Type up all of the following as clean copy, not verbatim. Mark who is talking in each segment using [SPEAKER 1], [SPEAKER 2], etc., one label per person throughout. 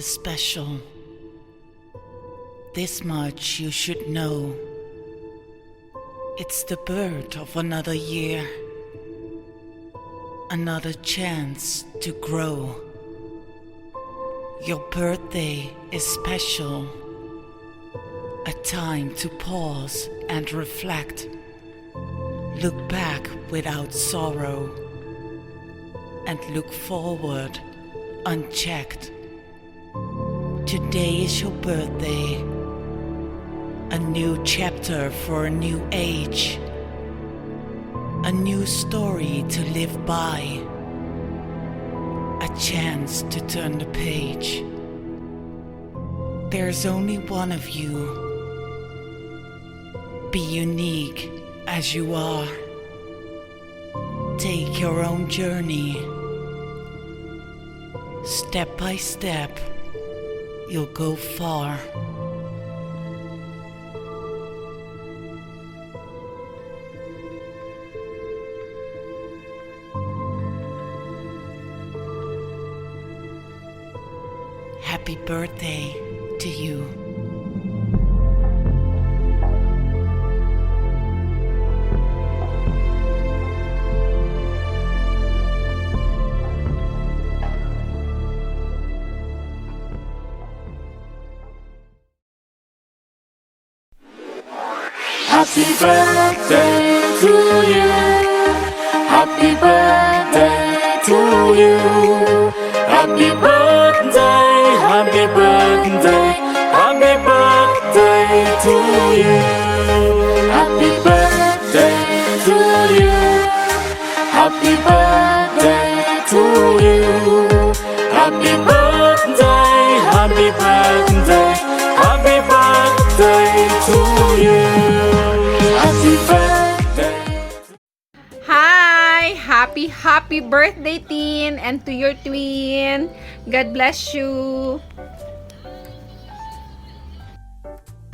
[SPEAKER 1] is special. This much you should know. It's the birth of another year, another chance to grow. Your birthday is special, a time to pause and reflect. Look back without sorrow and look forward unchecked. Today is your birthday, a new chapter for a new age, a new story to live by, a chance to turn the page. There's only one of you. Be unique as you are. Take your own journey. Step by step, you'll go far. Happy birthday to you.
[SPEAKER 2] Happy birthday to you. Happy birthday to you. Happy birthday, happy birthday, happy birthday to you. Happy birthday to you. Happy birthday to you. Happy birthday, happy birthday, happy birthday to you. Happy birthday.
[SPEAKER 3] Hi! Happy birthday, Tin! And to your twin. God bless you.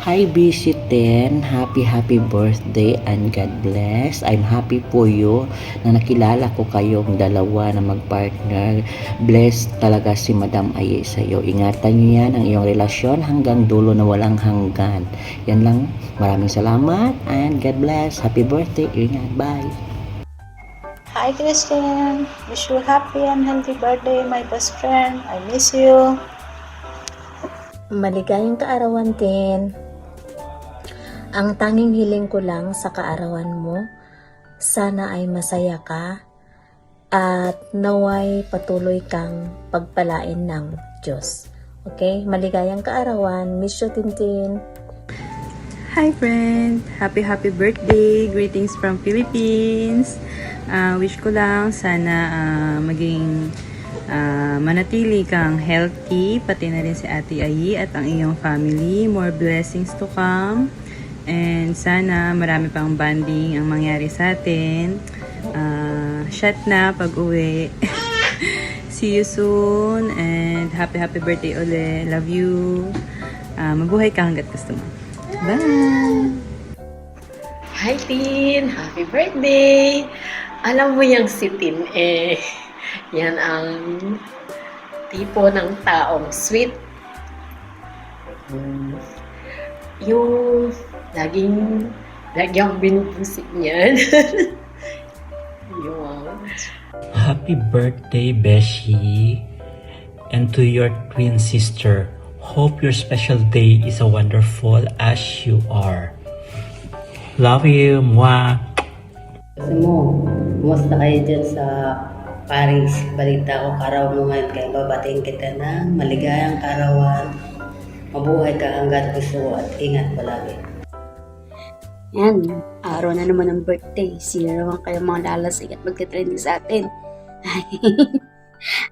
[SPEAKER 4] Hi BC10, happy birthday and God bless. I'm happy po you na nakilala ko kayong dalawa na magpartner. Blessed talaga si Madam Aye sa iyo. Ingatan niyo yan ang iyong relasyon hanggang dulo na walang hanggan. Yan lang. Maraming salamat and God bless. Happy birthday. Ingat. Bye.
[SPEAKER 5] Hi Christian, wish you happy and healthy birthday my best friend. I miss you.
[SPEAKER 6] Maligayang kaarawan din. Ang tanging hiling ko lang sa kaarawan mo, sana ay masaya ka at naway patuloy kang pagpalain ng Diyos. Okay? Maligayang kaarawan. Miss you, Tintin.
[SPEAKER 7] Hi friend! Happy birthday! Greetings from Philippines! Wish ko lang sana maging manatili kang healthy, pati na rin si Ate Ayi at ang iyong family. More blessings to come. And sana marami pang bonding ang mangyari sa atin. Shot na pag-uwi. See you soon and happy birthday ulit. Love you. Mabuhay ka hanggat gusto mo. Bye!
[SPEAKER 8] Hi Tin! Happy birthday! Alam mo yung si Tin yan ang tipo ng taong sweet. Yung laging binubusit niyan.
[SPEAKER 9] Happy birthday, Beshi, and to your twin sister. Hope your special day is a wonderful as you are. Love you, mwah!
[SPEAKER 10] Kasi mo, kumusta kayo dyan sa Paris? Balita ko, karaw mo ngayon, kaya babatiin kita ng maligayang karawan. Mabuhay ka hanggat gusto at ingat palagi.
[SPEAKER 11] Yan, araw na naman ng birthday. Sino naman kayo mga lalasing at magka-trending sa atin?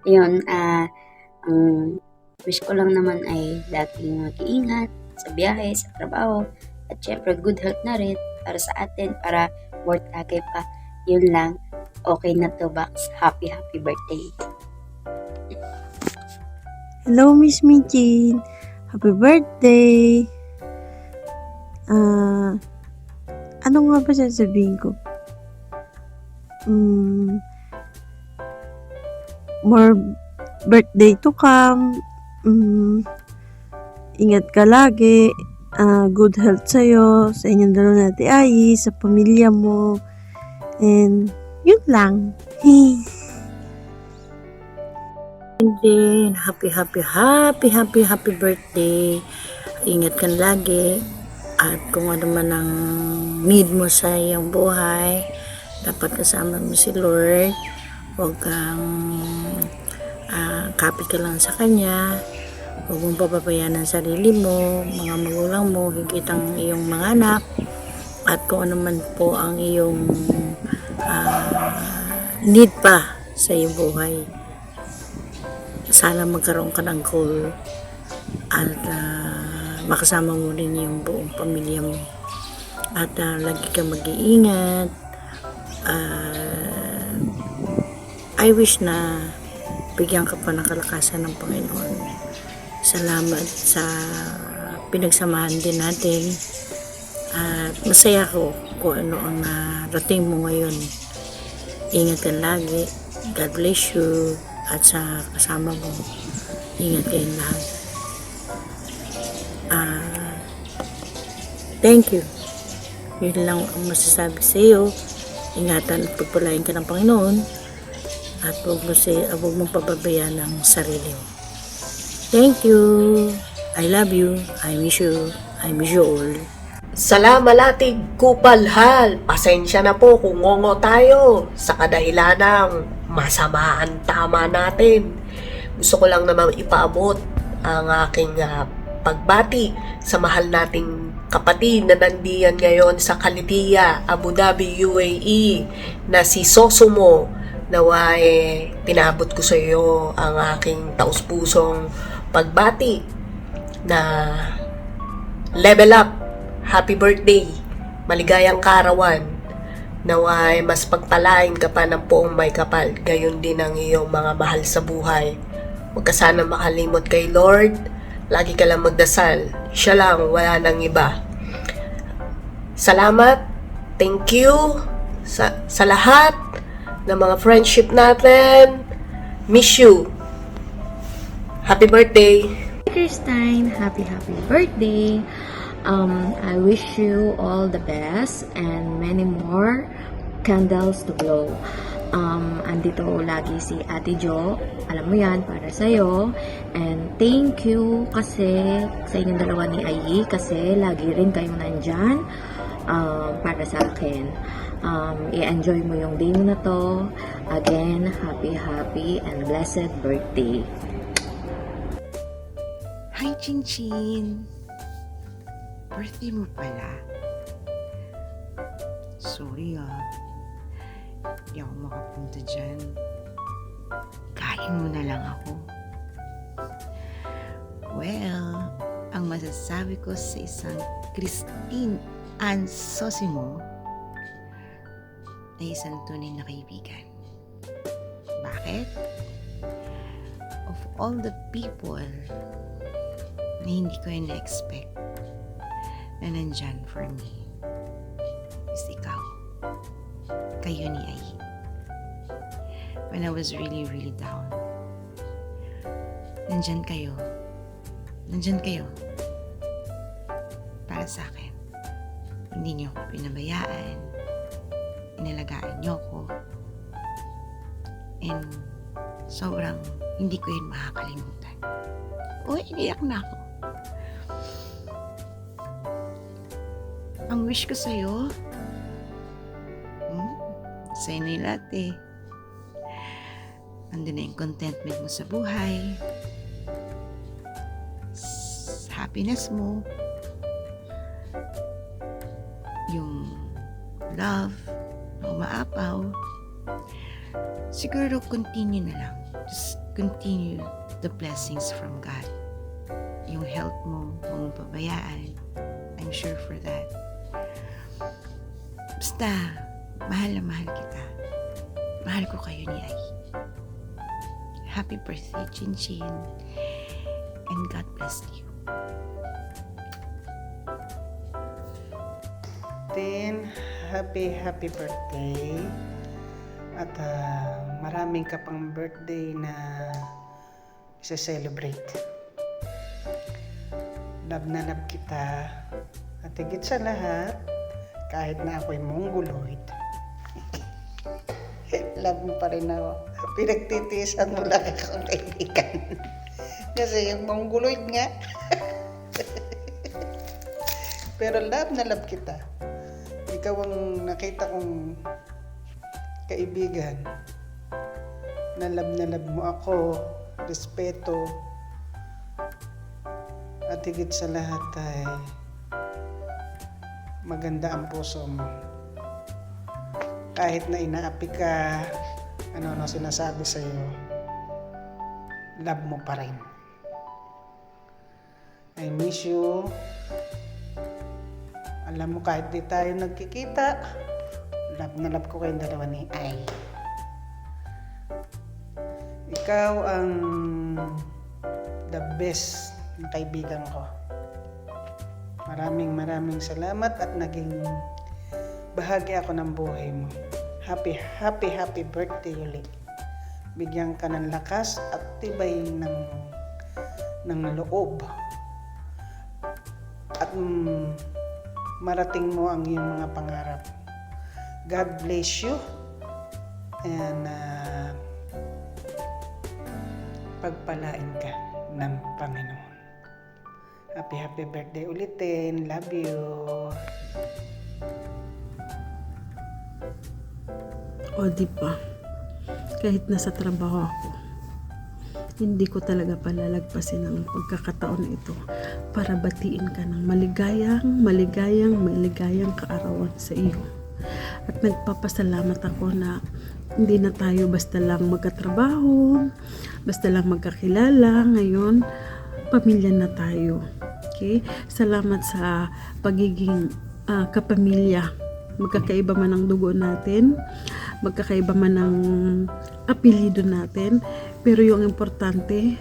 [SPEAKER 11] Ayun, ang wish ko lang naman ay laging mag-iingat sa biyahe, sa trabaho, at syempre good health na rin para sa atin, para more tagay pa. Yun lang, okay na to, Bax. Happy birthday.
[SPEAKER 7] Hello, Miss Mijin. Happy birthday! Ano nga ba sasabihin ko? More birthday to come.
[SPEAKER 12] Ingat ka lagi. Good health sa'yo, sa inyong dalawa na Ate Ai, sa pamilya mo. And, yun lang.
[SPEAKER 4] And then, happy birthday. Ingat ka lagi. At kung ano man ang need mo sa iyong buhay, dapat kasama mo si Lord. Huwag kang kapit ka lang sa Kanya. Huwag mong papabayaan ang sarili mo, mga magulang mo, higit ang iyong mga anak. At kung ano man po ang iyong need pa sa iyong buhay. Sana magkaroon ka ng goal at makasama mo rin yung buong pamilya mo. At lagi ka mag-iingat. I wish na bigyan ka pa ng kalakasan ng Panginoon. Salamat sa pinagsamahan din natin. At masaya ko kung ano ang narating mo ngayon. Ingat ka lagi. God bless you. At sa kasama mo, ingat kayong lahat. Thank you. Yun lang ang masasabi sa iyo. Ingatan at pagpalain ka ng Panginoon. At huwag mong pababayaan ang sarili mo. Thank you. I love you. I miss you. I miss you all.
[SPEAKER 13] Salamat kupalhal. Pasensya na po kung ngongo tayo sa kadahilanang masama ang tama natin. Gusto ko lang naman ipaabot ang aking pagbati sa mahal nating kapatid na nandiyan ngayon sa Khalidiya, Abu Dhabi, UAE na si Sosumo. Naway pinabot ko sa iyo ang aking taus-pusong pagbati na level up. Happy birthday, maligayang karawan. Naway mas pagpalain ka pa ng poong may kapal, gayon din ang iyong mga mahal sa buhay. Huwag ka sana makalimot kay Lord, lagi ka lang magdasal, siya lang, wala nang iba. Salamat, thank you sa lahat ng mga friendship natin. Miss you. Happy birthday.
[SPEAKER 6] Christine, happy birthday. I wish you all the best and many more candles to blow. Andito lagi si Ate Jo, alam mo yan, para sa'yo. And thank you kasi sa inyong dalawa ni Ai, kasi lagi rin kayong nandyan para sa akin. I-enjoy mo yung day mo na to. Again, happy and blessed birthday.
[SPEAKER 1] Hi, Chinchin! Birthday mo pala. Sorry hindi ako makapunta dyan. Kain mo na lang ako. Well, ang masasabi ko sa isang Christine Ann Sosimo ay isang tunay na kaibigan. Bakit? Of all the people na hindi ko na-expect na nandyan for me is ikaw. Kayo ni Ai. When I was really, really down, nandyan kayo. Nandyan kayo. Para sa akin. Hindi niyo ako pinabayaan. Inalagaan niyo ako. And sobrang hindi ko yun makakalimutan. Iiyak na ako. Ang wish ko sa'yo, sa'yo na yung lahat eh. Andun na yung contentment mo sa buhay, happiness mo, yung love na umaapaw. Siguro continue na lang. Just continue the blessings from God. Yung health mo, huwag mong pabayaan. I'm sure for that. Basta, mahal na mahal kita. Mahal ko kayo ni Ai. Happy birthday, Chinchin. And God bless you.
[SPEAKER 14] Then, happy birthday. At maraming ka pang birthday na isa-celebrate. Love na love kita. At higit sa lahat, kahit na ako'y mongoloid, love mo pa rin ako. Pinagtitiisan mo lang ako, kaibigan. Kasi yung mongoloid nga. Pero love na love kita. Ikaw ang nakita kong kaibigan. Na love mo ako, respeto, at higit sa lahat ay maganda ang puso mo. Kahit na inaapi ka, ano sinasabi sa'yo, love mo pa rin. I miss you. Alam mo, kahit di tayo nagkikita, love na love ko kayong dalawa ni Ai. Ikaw ang the best na kaibigan ko. Maraming salamat at naging bahagi ako ng buhay mo. Happy birthday ulit. Bigyan ka ng lakas at tibay ng loob. At marating mo ang iyong mga pangarap. God bless you. And pagpalain ka ng Panginoon. Happy birthday ulitin. Love you.
[SPEAKER 12] O di ba? Kahit nasa trabaho ako, hindi ko talaga palalagpasin ang pagkakataon na ito para batiin ka ng maligayang kaarawan sa iyo. At nagpapasalamat ako na hindi na tayo basta lang magkatrabaho, basta lang magkakilala. Ngayon, pamilya na tayo. Okay? Salamat sa pagiging kapamilya. Magkakaiba man ang dugo natin, magkakaiba man ang apelyido natin, pero yung importante,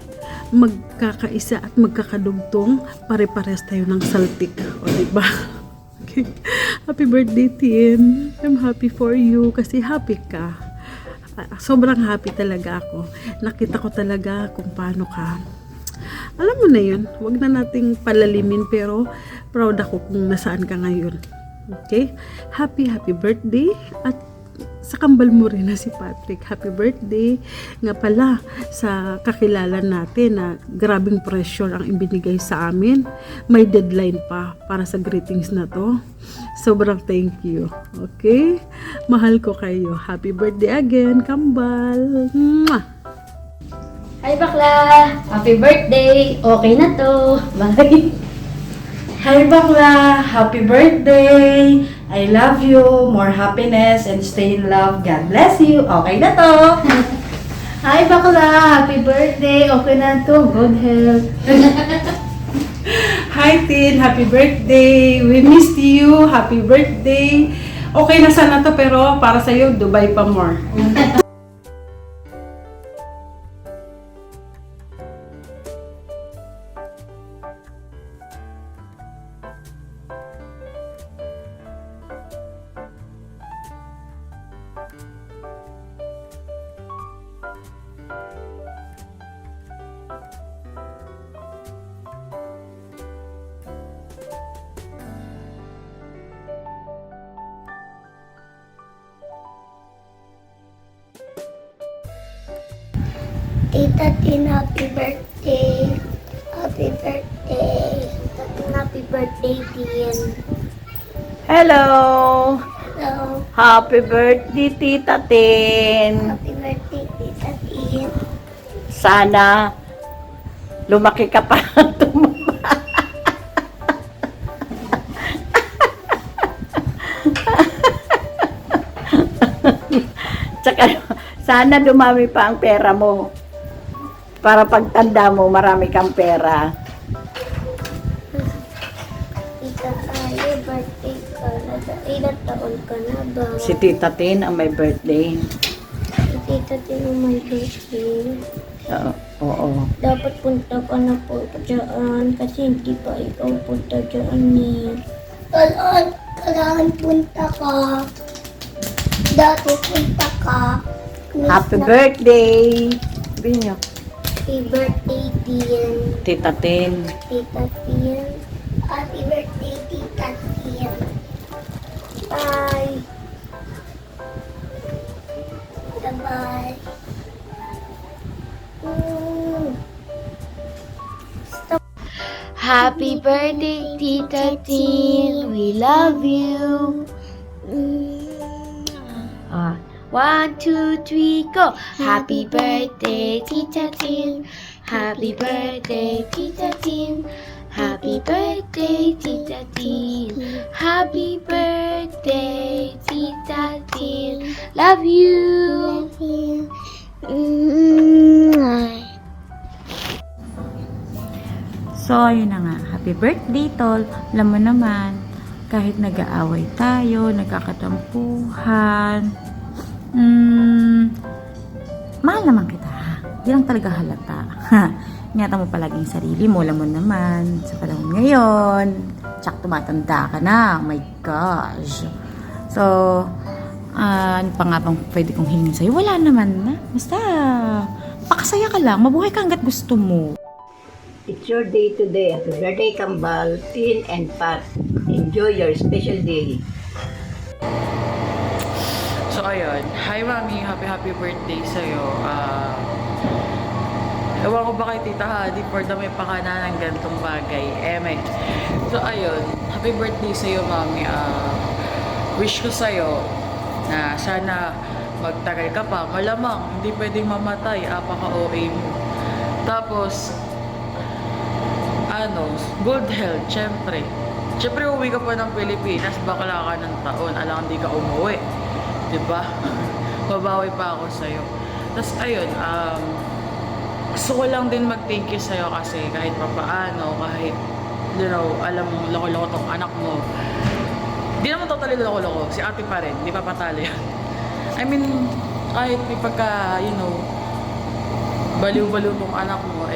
[SPEAKER 12] magkakaisa at magkakadugtong, pare-pares tayo ng saltik. O diba? Okay. Happy birthday, Tin. I'm happy for you kasi happy ka. Sobrang happy talaga ako. Nakita ko talaga kung paano ka. Alam mo na yun, wag na nating palalimin, pero proud ako kung nasaan ka ngayon. Okay? Happy birthday. At sa kambal mo rin na si Patrick, happy birthday. Nga pala, sa kakilala natin na grabing pressure ang ibinigay sa amin. May deadline pa para sa greetings na to. Sobrang thank you. Okay? Mahal ko kayo. Happy birthday again, kambal. Mwah!
[SPEAKER 11] Hi bakla! Happy birthday! Okay na to! Bye!
[SPEAKER 15] Hi bakla! Happy birthday! I love you! More happiness and stay in love. God bless you! Okay na to! Hi bakla! Happy birthday! Okay na to! Good health!
[SPEAKER 12] Hi Tin, happy birthday. We missed you. Happy birthday. Okay na sana to, pero para sa iyo Dubai pa more.
[SPEAKER 16] Tita Tin, happy birthday. Happy birthday. Tita Tin, happy birthday, Tin.
[SPEAKER 17] Hello!
[SPEAKER 16] Hello.
[SPEAKER 17] Happy birthday, Tita Tin!
[SPEAKER 16] Happy birthday, Tita Tin.
[SPEAKER 17] Sana lumaki ka pa tumaba. Tsaka sana dumami pa ang pera mo. Para pagtanda mo, marami kang pera.
[SPEAKER 16] Tita Tayo, birthday ka na. Ilang taon ka na ba?
[SPEAKER 17] Si Tita Tin ang may birthday.
[SPEAKER 16] Si Tita Tin ang may birthday.
[SPEAKER 17] Oo.
[SPEAKER 16] Dapat punta ka na po dyan kasi hindi pa ikaw punta dyan eh. Kailangan punta ka. Dati punta ka.
[SPEAKER 17] Happy birthday! Sabihin niyo.
[SPEAKER 16] Happy birthday, Tin.
[SPEAKER 4] Tita Tin.
[SPEAKER 16] Tita Tin. Happy birthday, Tita Tin. Bye. Bye-bye.
[SPEAKER 18] Happy birthday, Tita Tin. We love you. 1, 2, 3, go. Happy birthday, Tita Tin. Happy birthday, Tita Tin. Happy birthday, Tita Tin. Happy birthday, Tita Tin. Love you. Love you.
[SPEAKER 7] So, ayun na nga. Happy birthday, Tol. Alam mo naman, kahit nag-aaway tayo, nagkakatampuhan, mahal naman kita, ha? Di lang talaga halata. Ingatan mo palaging sarili mo. Alam mo naman, sa panahon ngayon, tsak tumatanda ka na. Oh my gosh. So, ano pa nga bang pwede kong hilingin sa'yo? Wala naman na. Basta, pakasaya ka lang. Mabuhay ka hanggat gusto mo.
[SPEAKER 17] It's your day today. Happy birthday, Kambal, Tin, and Pat. Enjoy your special day.
[SPEAKER 19] So ayun, hi Mami, happy birthday sa'yo. Ewan ko ba kay Tita Hadi for the may pakana ng gantong bagay. So ayun, happy birthday sa'yo Mami. Wish ko sa'yo na sana magtagal ka pa. Malamang, hindi pwedeng mamatay, apaka-OA mo. Tapos, good health, syempre. Syempre, uwi ka pa ng Pilipinas, bakla ka ng taon, alang hindi ka umuwi. Diba? Babawi pa ako sa'yo. Tapos, ayun, gusto ko lang din mag-thank you sa'yo kasi kahit papaano, kahit, alam mong loko-loko tong anak mo. Di naman totally loko-loko, si ate pa rin, di pa patalo yan. I mean, kahit may pagka, baliw-baliw tong anak mo,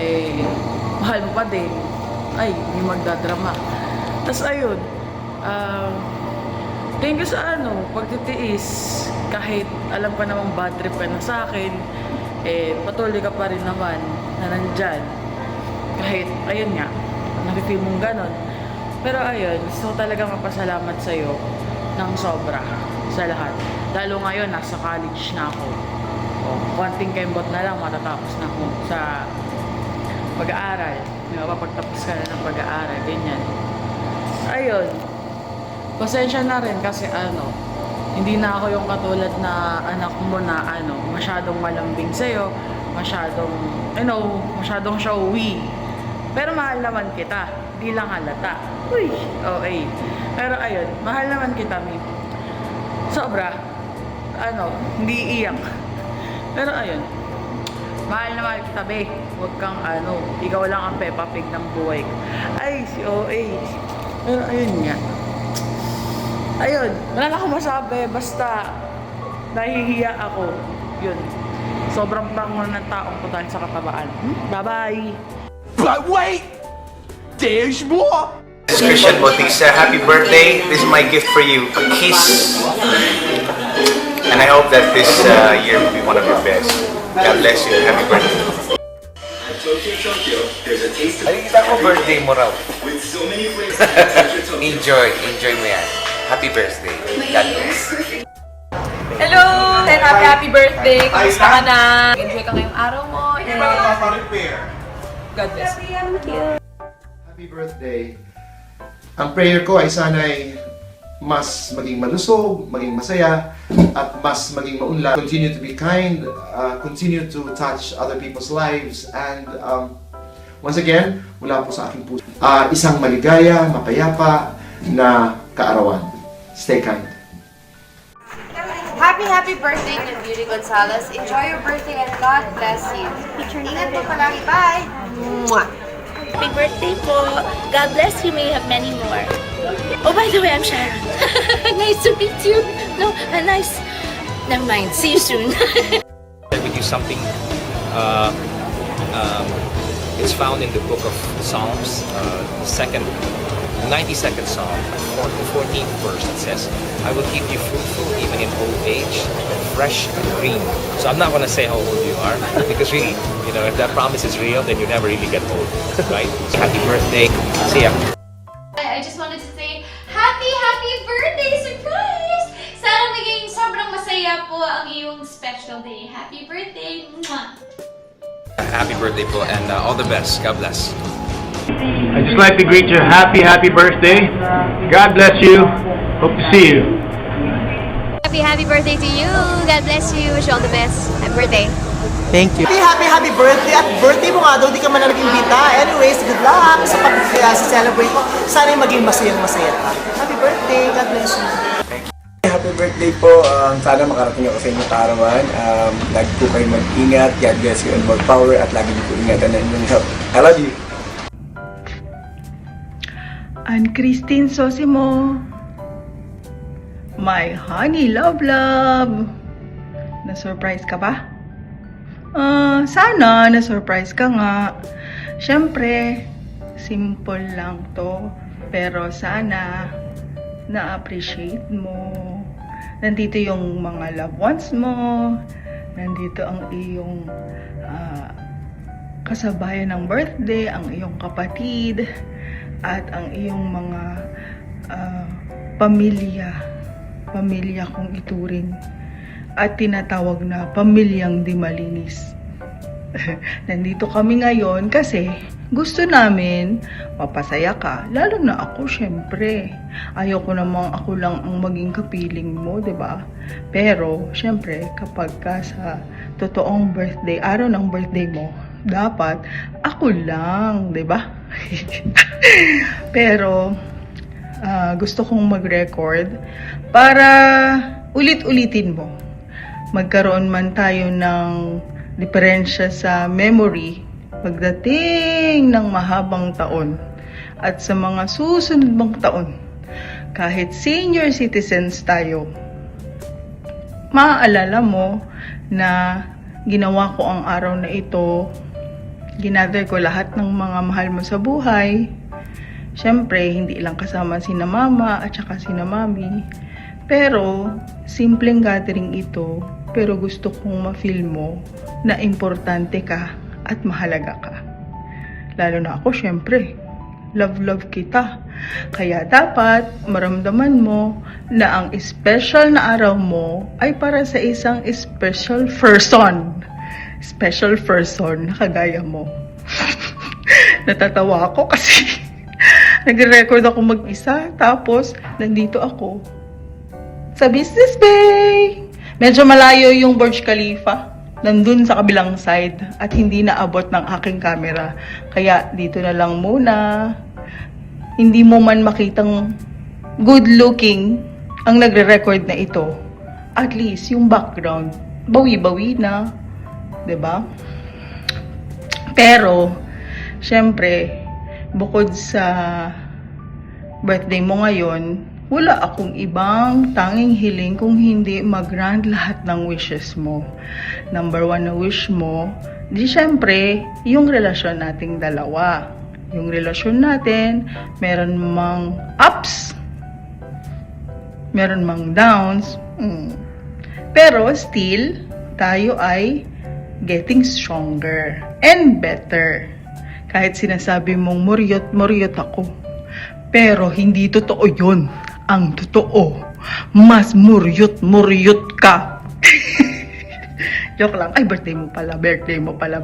[SPEAKER 19] mahal mo pa din. Ay, may magdadrama. Tapos, ayun, thank you sa pagtitiis. Kahit alam pa namang bad trip ka na sa akin, patuloy ka pa rin naman na nandyan. Kahit, ayun nga, nakifeel mong ganon. Pero ayun, gusto ko talaga mapasalamat sa'yo ng sobra sa lahat. Lalo ngayon, nasa college na ako. Konting kembot na lang, matatapos na ako sa pag-aaral. Mapapagtapos ka na ng pag-aaral, ganyan. Ayun, pasensya na rin kasi hindi na ako yung katulad na anak mo na masyadong malambing sa'yo, masyadong showy. Pero mahal naman kita, di lang halata. Uy, okay. Pero ayun, mahal naman kita, Mi. Sobra, hindi iiyak. Pero ayun, mahal na mahal kita, be. Huwag kang ikaw lang ang Peppa Pig ng buhay ko. Ay, si OA. Pero ayun nga. Ayun, wala na akong masabi. Basta, nahihiya ako. Yun. Sobrang bango ng taong ko dahil sa katabaan. Bye-bye!
[SPEAKER 20] But wait! There's more!
[SPEAKER 21] This is Christian Bautista. Happy birthday. This is my gift for you. A kiss. And I hope that this year will be one of your best. God bless you. Happy birthday. Nakikita ko birthday mo raw. Enjoy mo yan. Happy birthday. God bless.
[SPEAKER 22] Hello! And happy birthday! Kamusta ka na? Enjoy ka ngayong araw mo. God bless you.
[SPEAKER 23] Happy birthday. Ang prayer ko ay sana'y mas maging malusog, maging masaya, at mas maging maunlad. Continue to be kind, continue to touch other people's lives, and once again, mula po sa aking puso, isang maligaya, mapayapa na kaarawan. Stay kind.
[SPEAKER 24] Happy birthday to Beauty Gonzalez. Enjoy your birthday and God bless you. Ingat po palagi. Bye! Mwah!
[SPEAKER 25] Happy birthday po. God bless you. May you have many more. Oh, by the way, I'm Sharon. Nice to meet you. No, nice. Never mind. See you soon.
[SPEAKER 26] Share with you something. It's found in the book of Psalms, the second 92nd Psalm, the 14th verse, it says, I will keep you fruitful even in old age, fresh and green. So I'm not going to say how old you are, because really, if that promise is real, then you never really get old, right? So happy birthday. See ya.
[SPEAKER 18] I just wanted to say, happy birthday surprise! Sana maging sobrang masaya po ang iyong special day. Happy birthday! Mwah!
[SPEAKER 26] Happy birthday po, and all the best. God bless.
[SPEAKER 2] I'd just like to greet you happy birthday. God bless you. Hope to see you.
[SPEAKER 24] Happy birthday to you. God bless you. Wish you all the best. Happy birthday.
[SPEAKER 3] Thank you.
[SPEAKER 5] Happy birthday! At birthday mo nga daw, di ka man na nag-imbita. Anyways, good luck sa pag-celebrate mo. Sana maging masayang-masaya ka. Happy birthday! God bless you.
[SPEAKER 8] Happy birthday po. Sana makarating ako sa inyong kaarawan. Lagi po kayo mag-ingat. God bless you and more power. At lagi niyo po ingatan na inyong health. I love you.
[SPEAKER 9] And Christine Sosimo, my honey love. Na-surprise ka ba? Sana na-surprise ka nga. Siyempre, simple lang to. Pero sana na-appreciate mo. Nandito yung mga loved ones mo. Nandito ang iyong kasabayan ng birthday, ang iyong kapatid, at ang iyong mga pamilya kung ituring. At tinatawag na pamilyang di malinis. Nandito kami ngayon kasi gusto namin mapasaya ka. Lalo na ako, syempre. Ayoko namang ako lang ang maging kapiling mo, 'di ba? Pero syempre, kapag ka sa totoong birthday, araw ng birthday mo, dapat ako lang, 'di ba? Pero gusto kong mag-record para ulit-ulitin mo. Magkaroon man tayo ng diferensya sa memory pagdating ng mahabang taon at sa mga susunod mong taon. Kahit senior citizens tayo, maaalala mo na ginawa ko ang araw na ito, ginather ko lahat ng mga mahal mo sa buhay. Siyempre, hindi lang kasama sina mama at saka sina mami. Pero, simpleng gathering ito, pero gusto kong ma-feel mo na importante ka at mahalaga ka. Lalo na ako, syempre, love kita. Kaya dapat maramdaman mo na ang special na araw mo ay para sa isang special person. Special person na kagaya mo. Natatawa ako kasi nagre-record ako mag-isa, tapos nandito ako sa Business Bay. Medyo malayo yung Burj Khalifa. Nandun sa kabilang side at hindi naabot ng aking camera. Kaya dito na lang muna. Hindi mo man makitang good looking ang nagre-record na ito. At least yung background, bawi-bawi na. 'Di ba? Pero, syempre, bukod sa birthday mo ngayon, wala akong ibang tanging hiling kung hindi mag-grant lahat ng wishes mo. Number 1 na wish mo, di syempre, yung relasyon nating dalawa. Yung relasyon natin, meron mang ups, meron mang downs, pero still, tayo ay getting stronger and better. Kahit sinasabi mong muryot ako, pero hindi totoo yun. Ang totoo, mas muryot ka. Joke lang. Ay, birthday mo pala.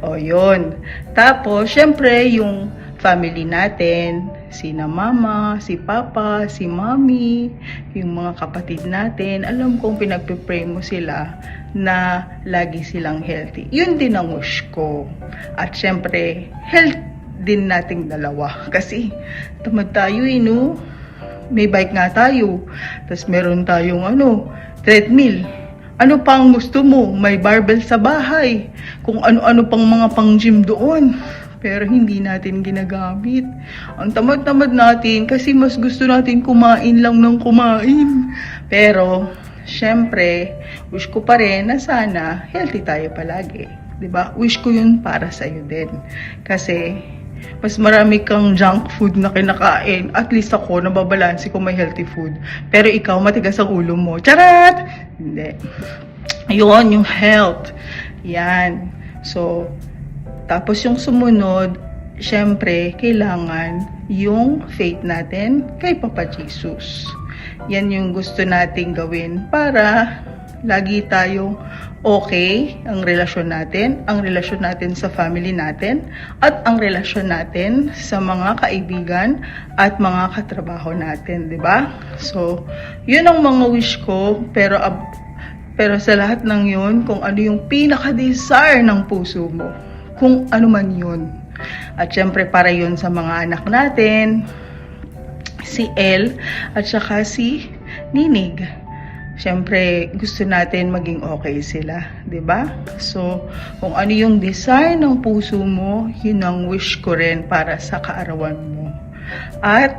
[SPEAKER 9] O, yun. Tapos, syempre, yung family natin, sina mama, si papa, si mami, yung mga kapatid natin, alam kong pinagpipray mo sila na lagi silang healthy. Yun din ang wish ko. At syempre, health din nating dalawa. Kasi, tamad tayo no? May bike nga tayo. Tapos meron tayong treadmill. Ano pang gusto mo? May barbell sa bahay. Kung ano-ano pang mga pang-gym doon. Pero hindi natin ginagamit. Ang tamad-tamad natin kasi mas gusto natin kumain lang ng kumain. Pero, syempre, wish ko pa rin na sana healthy tayo palagi. 'Di ba? Wish ko yun para sa'yo din. Kasi, Mas marami kang junk food na kinakain. At least ako, nababalansi ko may healthy food. Pero ikaw, matigas ang ulo mo. Charat! Hindi. Yun, yung health. Yan. So, tapos yung sumunod, syempre, kailangan yung faith natin kay Papa Jesus. Yan yung gusto nating gawin para lagi tayong okay ang relasyon natin sa family natin, at ang relasyon natin sa mga kaibigan at mga katrabaho natin, di ba? So, yun ang mga wish ko, pero sa lahat ng yun, kung ano yung pinaka-desire ng puso mo, kung ano man yun. At syempre, para yun sa mga anak natin, si El at saka si Ninig. Siyempre, gusto natin maging okay sila, 'di ba? So, kung ano yung desire ng puso mo, yun ang wish ko rin para sa kaarawan mo. At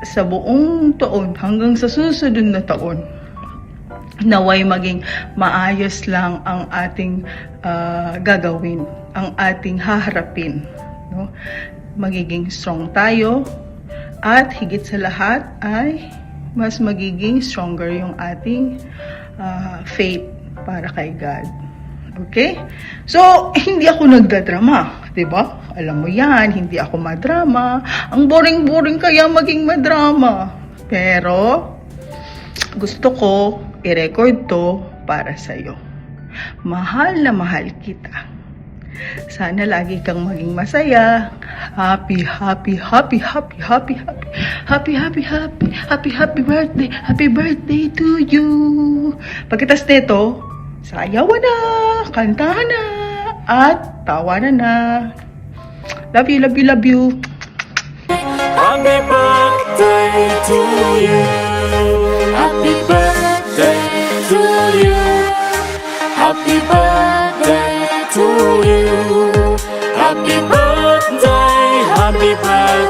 [SPEAKER 9] sa buong taon, hanggang sa susunod na taon, naway maging maayos lang ang ating gagawin, ang ating haharapin, no? Magiging strong tayo, at higit sa lahat ay mas magiging stronger yung ating faith para kay God. Okay? So, hindi ako nagdadrama, 'di ba? Alam mo 'yan, hindi ako madrama. Ang boring-boring kaya maging madrama. Pero gusto ko i-record to para sa iyo. Mahal na mahal kita. Sana lagi kang maging masaya. Happy birthday. Happy birthday to you. Pagkitas nito, sayawan na, kantahan na, at tawanan na. Love you, love you, love you.
[SPEAKER 1] Happy birthday to you. Happy birthday to you. Happy birthday to you. Happy birthday, happy birthday.